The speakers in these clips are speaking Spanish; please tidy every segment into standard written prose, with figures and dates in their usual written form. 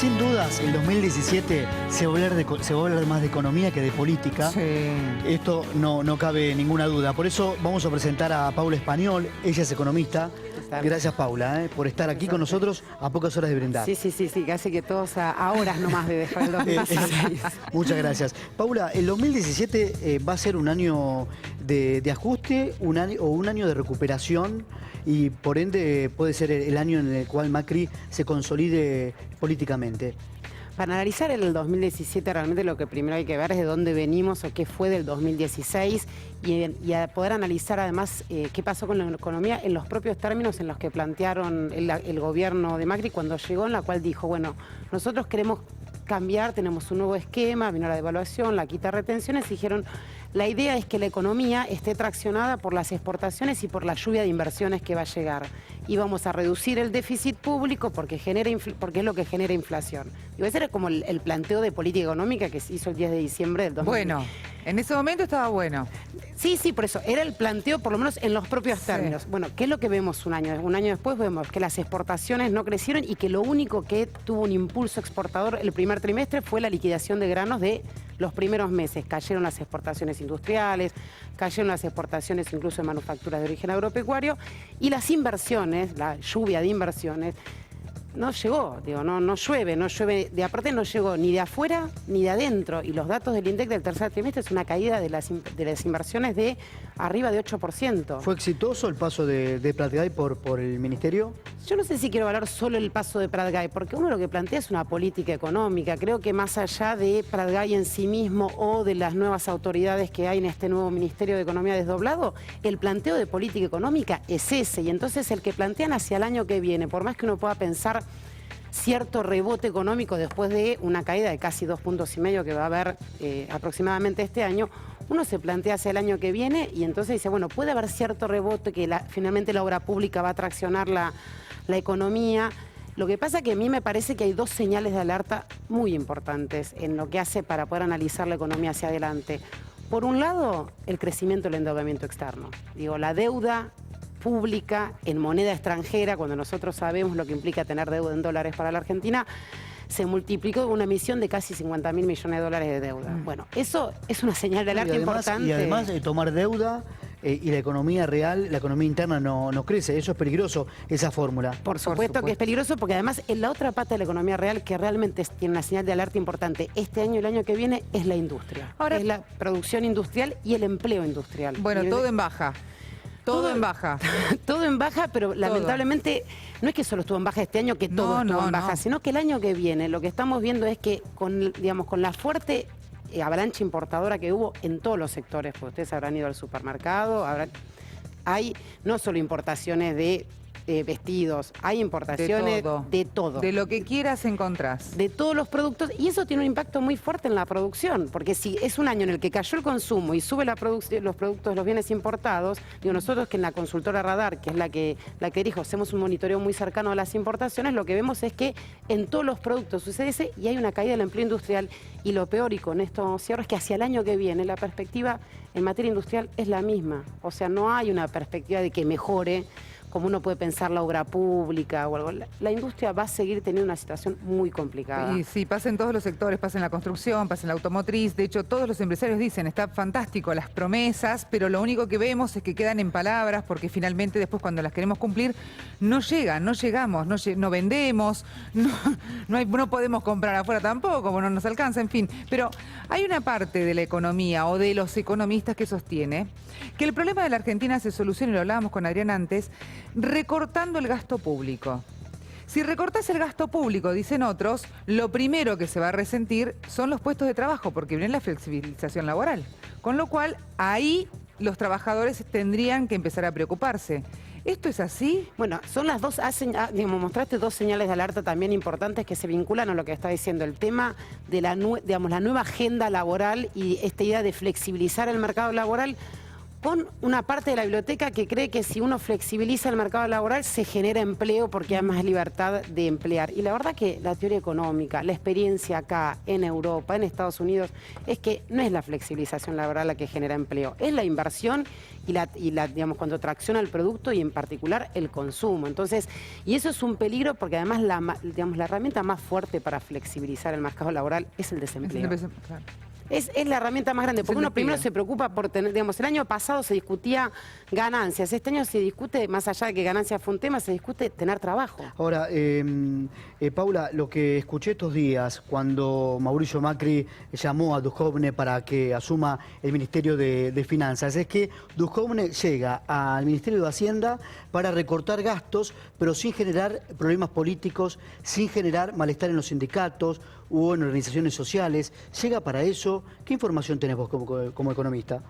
sin dudas, el 2017 se va a hablar más de economía que de política. Sí. Esto no cabe ninguna duda. Por eso vamos a presentar a Paula Español. Ella es economista. Gracias, Paula, por estar aquí con nosotros a pocas horas de brindar. Sí, casi que todos a horas nomás de dejar el 2016. Muchas gracias. Paula, el 2017 va a ser un año de ajuste, un año de recuperación y por ende puede ser el año en el cual Macri se consolide políticamente. Para analizar el 2017 realmente lo que primero hay que ver es de dónde venimos o qué fue del 2016 y a poder analizar además qué pasó con la economía en los propios términos en los que plantearon el gobierno de Macri cuando llegó, en la cual dijo, bueno, nosotros queremos cambiar, tenemos un nuevo esquema, vino la devaluación, la quita de retenciones, y dijeron, la idea es que la economía esté traccionada por las exportaciones y por la lluvia de inversiones que va a llegar. Y vamos a reducir el déficit público porque es lo que genera inflación. Y ese era como el planteo de política económica que se hizo el 10 de diciembre del 2000. Bueno, en ese momento estaba bueno. Sí, por eso, era el planteo por lo menos en los propios términos. Bueno, ¿qué es lo que vemos un año? Un año después vemos que las exportaciones no crecieron y que lo único que tuvo un impulso exportador el primer trimestre fue la liquidación de granos de los primeros meses. Cayeron las exportaciones industriales, cayeron las exportaciones incluso de manufacturas de origen agropecuario y las inversiones, la lluvia de inversiones, no llegó, no llueve, aparte no llegó ni de afuera ni de adentro, y los datos del INDEC del tercer trimestre es una caída de las inversiones de arriba de 8%. ¿Fue exitoso el paso de Pratgay por el Ministerio? Yo no sé si quiero hablar solo el paso de Pratgay, porque uno lo que plantea es una política económica. Creo que más allá de Pratgay en sí mismo o de las nuevas autoridades que hay en este nuevo Ministerio de Economía desdoblado, el planteo de política económica es ese, y entonces el que plantean hacia el año que viene, por más que uno pueda pensar cierto rebote económico después de una caída de casi 2,5 puntos que va a haber aproximadamente este año, uno se plantea hacia el año que viene y entonces dice, bueno, puede haber cierto rebote que finalmente la obra pública va a traccionar la economía. Lo que pasa que a mí me parece que hay dos señales de alerta muy importantes en lo que hace para poder analizar la economía hacia adelante. Por un lado, el crecimiento del endeudamiento externo. La deuda pública en moneda extranjera, cuando nosotros sabemos lo que implica tener deuda en dólares para la Argentina, se multiplicó con una emisión de casi 50.000 millones de dólares de deuda. Bueno, eso es una señal de alerta importante. Y además tomar deuda y la economía real, la economía interna no crece. Eso es peligroso, esa fórmula. Por supuesto que es peligroso, porque además en la otra pata de la economía real que realmente tiene una señal de alerta importante este año y el año que viene es la industria. Ahora, es la producción industrial y el empleo industrial. Bueno, todo en baja. Todo en baja. Todo en baja, pero lamentablemente no es que solo estuvo en baja este año, que todo estuvo en baja, sino que el año que viene lo que estamos viendo es que con la fuerte avalancha importadora que hubo en todos los sectores, porque ustedes habrán ido al supermercado, hay no solo importaciones de vestidos, hay importaciones de todo. De lo que quieras encontrás. De todos los productos, y eso tiene un impacto muy fuerte en la producción, porque si es un año en el que cayó el consumo y sube los productos, los bienes importados, nosotros que en la consultora Radar, que es la que dijo, hacemos un monitoreo muy cercano a las importaciones, lo que vemos es que en todos los productos sucede ese y hay una caída del empleo industrial, y lo peor, y con esto cierro, es que hacia el año que viene la perspectiva en materia industrial es la misma, o sea, no hay una perspectiva de que mejore, como uno puede pensar la obra pública o algo. La industria va a seguir teniendo una situación muy complicada. Y sí, pasa en todos los sectores, pasa en la construcción, pasa en la automotriz. De hecho, todos los empresarios dicen, está fantástico las promesas, pero lo único que vemos es que quedan en palabras, porque finalmente después cuando las queremos cumplir, no llegan, no llegamos, no vendemos, no podemos comprar afuera tampoco, no nos alcanza, en fin. Pero hay una parte de la economía o de los economistas que sostiene que el problema de la Argentina se soluciona, y lo hablábamos con Adrián antes, recortando el gasto público. Si recortás el gasto público, dicen otros, lo primero que se va a resentir son los puestos de trabajo, porque viene la flexibilización laboral. Con lo cual, ahí los trabajadores tendrían que empezar a preocuparse. ¿Esto es así? Bueno, son las dos, mostraste dos señales de alerta también importantes que se vinculan a lo que está diciendo el tema de la nueva agenda laboral y esta idea de flexibilizar el mercado laboral. con una parte de la biblioteca que cree que si uno flexibiliza el mercado laboral se genera empleo porque hay más libertad de emplear. Y la verdad que la teoría económica, la experiencia acá, en Europa, en Estados Unidos, es que no es la flexibilización laboral la que genera empleo, es la inversión y la digamos, cuando tracciona el producto y en particular el consumo. Entonces, y eso es un peligro porque además la herramienta más fuerte para flexibilizar el mercado laboral es el desempleo. Claro. Es la herramienta más grande, porque uno primero se preocupa por tener, digamos, el año pasado se discutía ganancias, este año se discute, más allá de que ganancias fue un tema, se discute tener trabajo. Ahora, Paula, lo que escuché estos días cuando Mauricio Macri llamó a Duhovne para que asuma el Ministerio de Finanzas es que Duhovne llega al Ministerio de Hacienda para recortar gastos, pero sin generar problemas políticos, sin generar malestar en los sindicatos o en organizaciones sociales. ¿Llega para eso? ¿Qué información tenés vos como economista?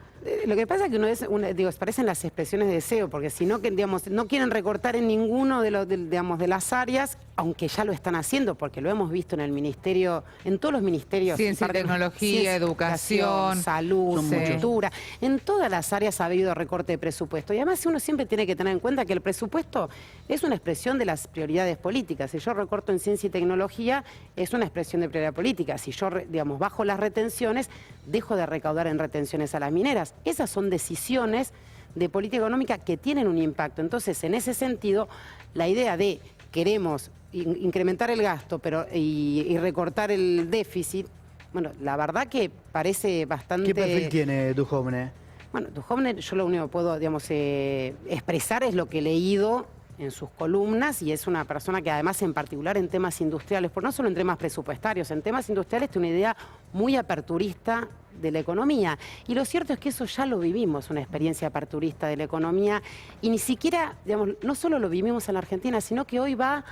Lo que pasa es que digo, parecen las expresiones de deseo, porque si no, digamos, no quieren recortar en ninguno de las áreas, aunque ya lo están haciendo, porque lo hemos visto en el ministerio, en todos los ministerios. Ciencia y tecnología, educación, salud, cultura. En todas las áreas ha habido recorte de presupuesto. Y además uno siempre tiene que tener en cuenta que el presupuesto es una expresión de las prioridades políticas. Si yo recorto en ciencia y tecnología, es una expresión de prioridad política. Si yo, digamos, bajo las retenciones, dejo de recaudar en retenciones a las mineras. Esas son decisiones de política económica que tienen un impacto. Entonces, en ese sentido, la idea de queremos incrementar el gasto y recortar el déficit, bueno, la verdad que parece bastante... ¿Qué perfil tiene Duhovne? Bueno, Duhovne, yo lo único que puedo, digamos, expresar es lo que he leído en sus columnas, y es una persona que además en particular en temas industriales, por no solo en temas presupuestarios, en temas industriales tiene una idea muy aperturista de la economía. Y lo cierto es que eso ya lo vivimos, una experiencia aperturista de la economía, y ni siquiera, digamos, no solo lo vivimos en la Argentina, sino que hoy va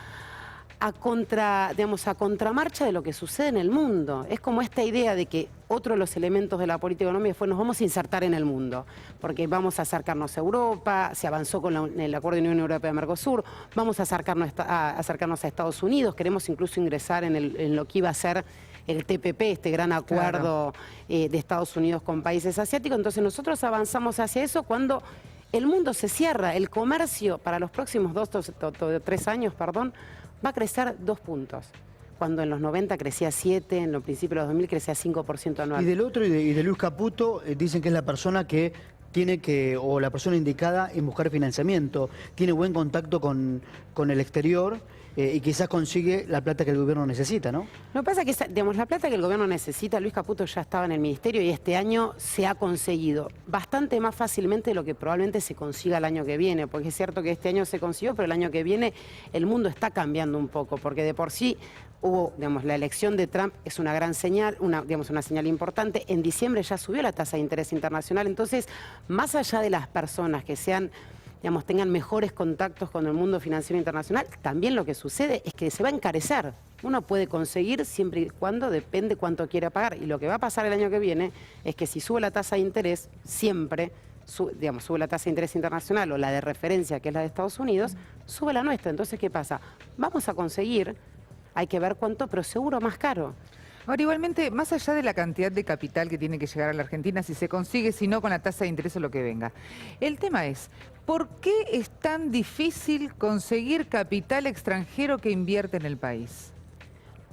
a contramarcha de lo que sucede en el mundo. Es como esta idea de que otro de los elementos de la política económica fue nos vamos a insertar en el mundo, porque vamos a acercarnos a Europa, se avanzó con el Acuerdo de Unión Europea-Mercosur, vamos a acercarnos a Estados Unidos, queremos incluso ingresar en lo que iba a ser el TPP, este gran acuerdo de Estados Unidos con países asiáticos. Entonces nosotros avanzamos hacia eso cuando el mundo se cierra, el comercio para los próximos 2 o 3 años, va a crecer 2 puntos. Cuando en los 90 crecía 7, en los principios de los 2000 crecía 5% anual. Y del otro, y de Luis Caputo, dicen que es la persona que o la persona indicada en buscar financiamiento, tiene buen contacto con el exterior y quizás consigue la plata que el gobierno necesita, ¿no? Lo que pasa es que, digamos, la plata que el gobierno necesita, Luis Caputo ya estaba en el ministerio y este año se ha conseguido bastante más fácilmente de lo que probablemente se consiga el año que viene, porque es cierto que este año se consiguió, pero el año que viene el mundo está cambiando un poco, porque de por sí digamos, la elección de Trump es una gran señal, una señal importante. En diciembre ya subió la tasa de interés internacional, entonces, más allá de las personas que tengan mejores contactos con el mundo financiero internacional, también lo que sucede es que se va a encarecer. Uno puede conseguir siempre y cuando depende cuánto quiera pagar. Y lo que va a pasar el año que viene es que si sube la tasa de interés, siempre sube la tasa de interés internacional o la de referencia, que es la de Estados Unidos, sube la nuestra. Entonces, ¿qué pasa? Vamos a conseguir, hay que ver cuánto, pero seguro más caro. Ahora, igualmente, más allá de la cantidad de capital que tiene que llegar a la Argentina, si se consigue, si no, con la tasa de interés o lo que venga. El tema es, ¿por qué es tan difícil conseguir capital extranjero que invierte en el país?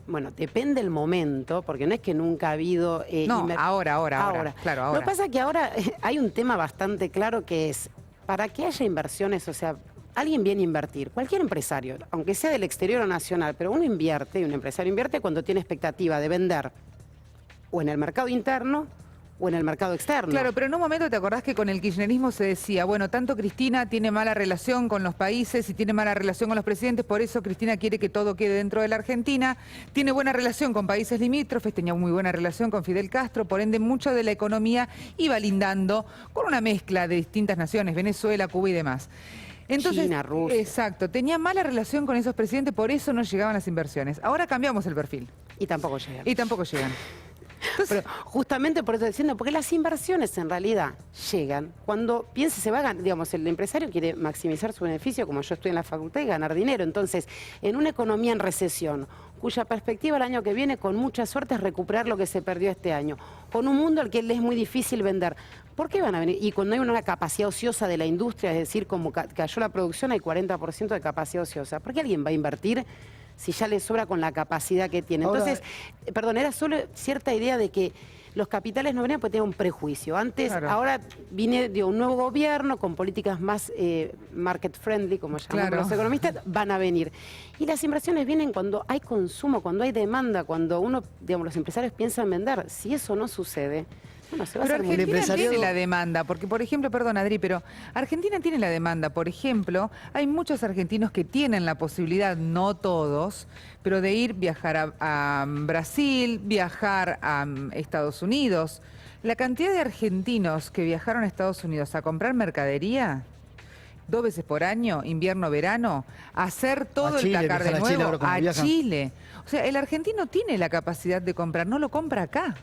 Bueno, depende del momento, porque no es que nunca ha habido... no, ahora. Claro, ahora. Lo que pasa es que ahora hay un tema bastante claro que es, para que haya inversiones, o sea, alguien viene a invertir, cualquier empresario, aunque sea del exterior o nacional, pero uno invierte, y un empresario invierte cuando tiene expectativa de vender o en el mercado interno o en el mercado externo. Claro, pero en un momento te acordás que con el kirchnerismo se decía, bueno, tanto Cristina tiene mala relación con los países y tiene mala relación con los presidentes, por eso Cristina quiere que todo quede dentro de la Argentina, tiene buena relación con países limítrofes, tenía muy buena relación con Fidel Castro, por ende mucho de la economía iba lindando con una mezcla de distintas naciones, Venezuela, Cuba y demás. Entonces, China, Rusia. Exacto, tenía mala relación con esos presidentes, por eso no llegaban las inversiones. Ahora cambiamos el perfil. Y tampoco llegan. Y tampoco llegan. Pero justamente por eso diciendo, porque las inversiones en realidad llegan cuando piense se va a ganar, digamos, el empresario quiere maximizar su beneficio, como yo estoy en la facultad, y ganar dinero. Entonces, en una economía en recesión, cuya perspectiva el año que viene, con mucha suerte, es recuperar lo que se perdió este año, con un mundo al que le es muy difícil vender, ¿por qué van a venir? Y cuando hay una capacidad ociosa de la industria, es decir, como cayó la producción, hay 40% de capacidad ociosa. ¿Por qué alguien va a invertir si ya le sobra con la capacidad que tiene? Ahora, Entonces, perdón, era solo cierta idea de que los capitales no venían porque tenían un prejuicio. Antes, Claro. ahora viene de un nuevo gobierno con políticas más market friendly, como llamamos Claro. los economistas, van a venir. Y las inversiones vienen cuando hay consumo, cuando hay demanda, cuando uno, digamos, los empresarios piensan vender. Si eso no sucede, bueno, se va a Pero hacer muy Argentina empresariado- tiene la demanda, porque por ejemplo, perdón Adri, pero Argentina tiene la demanda. Por ejemplo, hay muchos argentinos que tienen la posibilidad, no todos, pero de viajar a Brasil, viajar a Estados Unidos. La cantidad de argentinos que viajaron a Estados Unidos a comprar mercadería 2 veces por año, invierno, verano, hacer todo A Chile, el placar de viajar a Chile nuevo, ahora como a viajan. Chile. O sea, el argentino tiene la capacidad de comprar, no lo compra acá.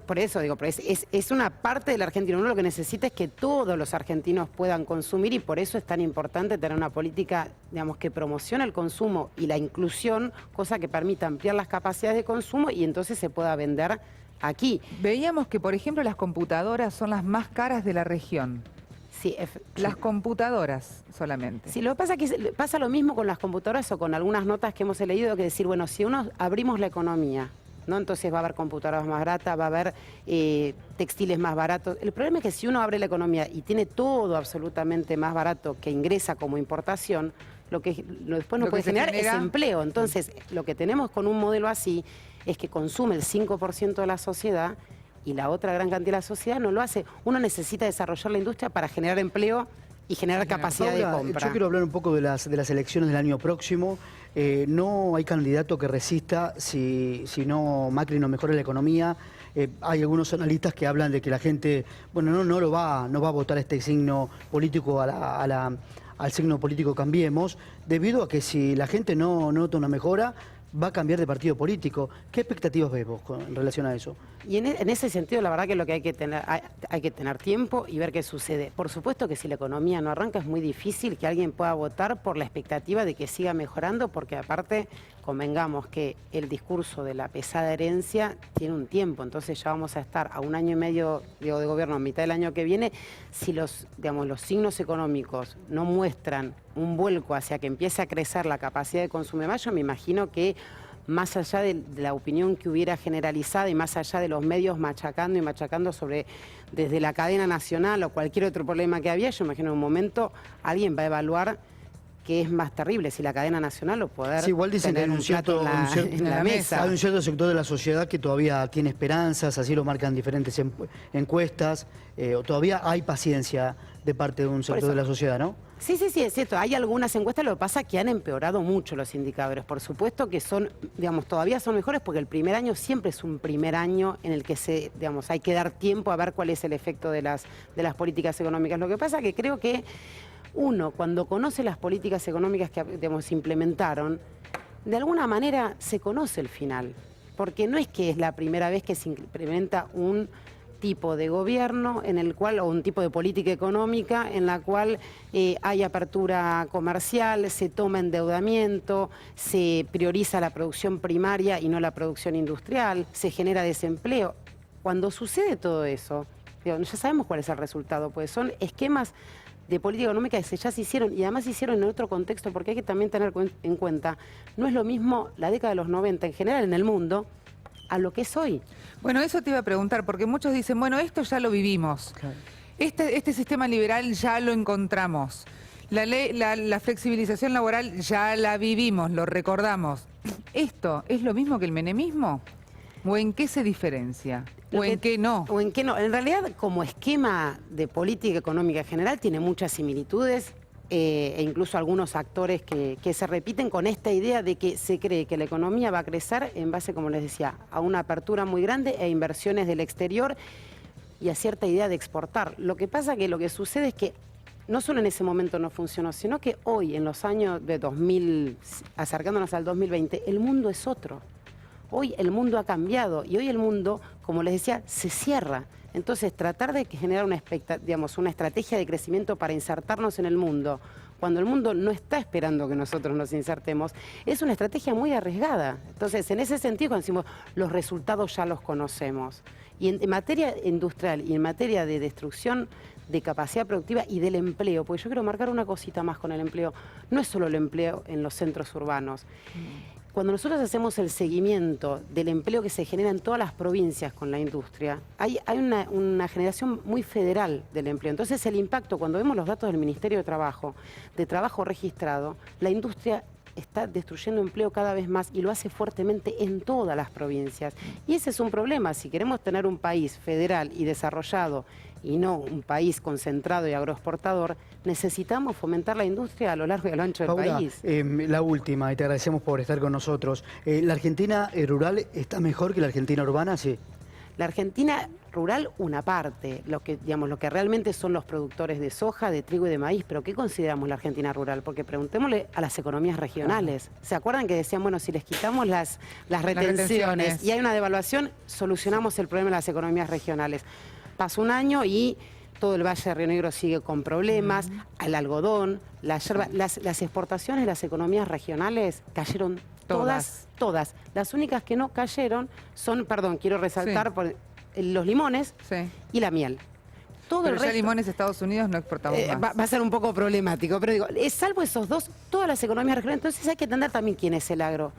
Por eso digo, pero es una parte del argentino. Uno lo que necesita es que todos los argentinos puedan consumir y por eso es tan importante tener una política, digamos, que promocione el consumo y la inclusión, cosa que permita ampliar las capacidades de consumo y entonces se pueda vender aquí. Veíamos que, por ejemplo, las computadoras son las más caras de la región. Sí, Las computadoras solamente. Sí, lo que pasa es que pasa lo mismo con las computadoras o con algunas notas que hemos leído, que decir, bueno, si uno abrimos la economía, ¿no? Entonces va a haber computadoras más baratas, va a haber textiles más baratos. El problema es que si uno abre la economía y tiene todo absolutamente más barato que ingresa como importación, después no Lo que puede se generar es genera- empleo. Entonces, lo que tenemos con un modelo así es que consume el 5% de la sociedad y la otra gran cantidad de la sociedad no lo hace. Uno necesita desarrollar la industria para generar empleo y generar capacidad Paula, de compra. yo quiero hablar un poco de las elecciones del año próximo. No hay candidato que resista si no Macri no mejora la economía. Hay algunos analistas que hablan de que la gente, bueno, no va a votar este signo político al signo político Cambiemos, debido a que si la gente no nota una mejora, va a cambiar de partido político. ¿Qué expectativas ves vos en relación a eso? Y en ese sentido, la verdad que lo que hay que tener tiempo y ver qué sucede. Por supuesto que si la economía no arranca es muy difícil que alguien pueda votar por la expectativa de que siga mejorando, porque aparte convengamos que el discurso de la pesada herencia tiene un tiempo, entonces ya vamos a estar a 1 año y medio de gobierno, a mitad del año que viene, si los signos económicos no muestran un vuelco hacia que empiece a crecer la capacidad de consumo de mayo, me imagino que más allá de la opinión que hubiera generalizada y más allá de los medios machacando y machacando desde la cadena nacional o cualquier otro problema que había, yo imagino en un momento alguien va a evaluar qué es más terrible, si la cadena nacional o poder Sí, igual dicen que tener hay un plato en la mesa. Hay un cierto sector de la sociedad que todavía tiene esperanzas, así lo marcan diferentes encuestas, o todavía hay paciencia de parte de un sector eso. de la sociedad, ¿no? Sí, es cierto. Hay algunas encuestas, lo que pasa es que han empeorado mucho los indicadores. Por supuesto que todavía son mejores porque el primer año siempre es un primer año en el que hay que dar tiempo a ver cuál es el efecto de las políticas económicas. Lo que pasa es que creo que uno, cuando conoce las políticas económicas que se implementaron, de alguna manera se conoce el final. Porque no es que es la primera vez que se implementa un tipo de gobierno o un tipo de política económica en la cual hay apertura comercial, se toma endeudamiento, se prioriza la producción primaria y no la producción industrial, se genera desempleo. Cuando sucede todo eso, ya sabemos cuál es el resultado, pues son esquemas de política económica que ya se hicieron y además se hicieron en otro contexto, porque hay que también tener en cuenta, no es lo mismo la década de los 90 en general en el mundo a lo que es hoy. Bueno, eso te iba a preguntar, porque muchos dicen, bueno, esto ya lo vivimos. Claro. Este sistema liberal ya lo encontramos. La flexibilización laboral ya la vivimos, lo recordamos. ¿Esto es lo mismo que el menemismo? ¿O en qué se diferencia? ¿O en qué no? O en qué no. En realidad, como esquema de política económica general, tiene muchas similitudes e incluso algunos actores que se repiten con esta idea de que se cree que la economía va a crecer en base, como les decía, a una apertura muy grande e inversiones del exterior y a cierta idea de exportar. Lo que pasa que lo que sucede es que no solo en ese momento no funcionó, sino que hoy, en los años de 2000, acercándonos al 2020, el mundo es otro. Hoy el mundo ha cambiado y hoy el mundo, como les decía, se cierra. Entonces, tratar de generar una estrategia de crecimiento para insertarnos en el mundo, cuando el mundo no está esperando que nosotros nos insertemos, es una estrategia muy arriesgada. Entonces, en ese sentido, cuando decimos los resultados ya los conocemos. Y en materia industrial y en materia de destrucción de capacidad productiva y del empleo, porque yo quiero marcar una cosita más con el empleo, no es solo el empleo en los centros urbanos. Cuando nosotros hacemos el seguimiento del empleo que se genera en todas las provincias con la industria, hay una generación muy federal del empleo. Entonces el impacto, cuando vemos los datos del Ministerio de Trabajo registrado, la industria está destruyendo empleo cada vez más y lo hace fuertemente en todas las provincias. Y ese es un problema. Si queremos tener un país federal y desarrollado y no un país concentrado y agroexportador, necesitamos fomentar la industria a lo largo y a lo ancho del país. La última, y te agradecemos por estar con nosotros. ¿La Argentina rural está mejor que la Argentina urbana? Sí. La Argentina rural, una parte, lo que realmente son los productores de soja, de trigo y de maíz, pero ¿qué consideramos la Argentina rural? Porque preguntémosle a las economías regionales. ¿Se acuerdan que decían, bueno, si les quitamos las retenciones y hay una devaluación, solucionamos el problema de las economías regionales? Pasó un año y todo el Valle de Río Negro sigue con problemas, el algodón, la yerba, las exportaciones de las economías regionales cayeron todas. Las únicas que no cayeron son, quiero resaltar, por los limones y la miel. Pero el resto, limones Estados Unidos no exportamos más. Va a ser un poco problemático, pero digo, salvo esos dos, todas las economías regionales, entonces hay que entender también quién es el agro.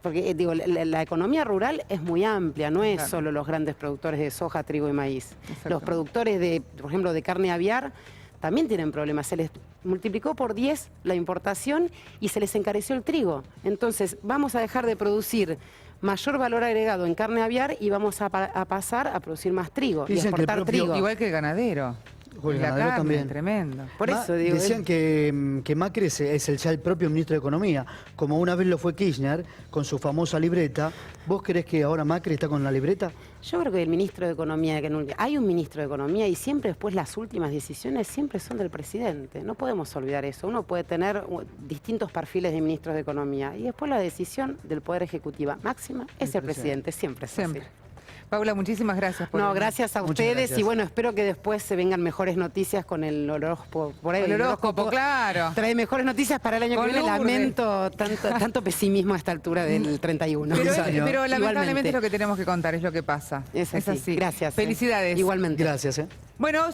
Porque digo, la economía rural es muy amplia, no es solo los grandes productores de soja, trigo y maíz. Los productores por ejemplo, de carne aviar también tienen problemas. Se les multiplicó por 10 la importación y se les encareció el trigo. Entonces, vamos a dejar de producir mayor valor agregado en carne aviar y vamos a pasar a producir más trigo y exportar trigo. Igual que el ganadero. El ganadero carne, también. Tremendo. Por eso digo, decían que Macri es ya el propio ministro de Economía, como una vez lo fue Kirchner, con su famosa libreta. ¿Vos creés que ahora Macri está con la libreta? Yo creo que el ministro de Economía, hay un ministro de Economía y siempre después las últimas decisiones siempre son del presidente. No podemos olvidar eso. Uno puede tener distintos perfiles de ministros de Economía y después la decisión del Poder Ejecutivo máxima es el presidente, siempre es así. Paula, muchísimas gracias. Gracias a ustedes gracias. Y bueno, espero que después se vengan mejores noticias con el horóscopo. Por ahí, el horóscopo, claro. Trae mejores noticias para el año que viene. Lamento tanto pesimismo a esta altura del 31. Pero lamentablemente es lo que tenemos que contar, es lo que pasa. Es así. así. Gracias. Felicidades. Igualmente. Gracias. Bueno.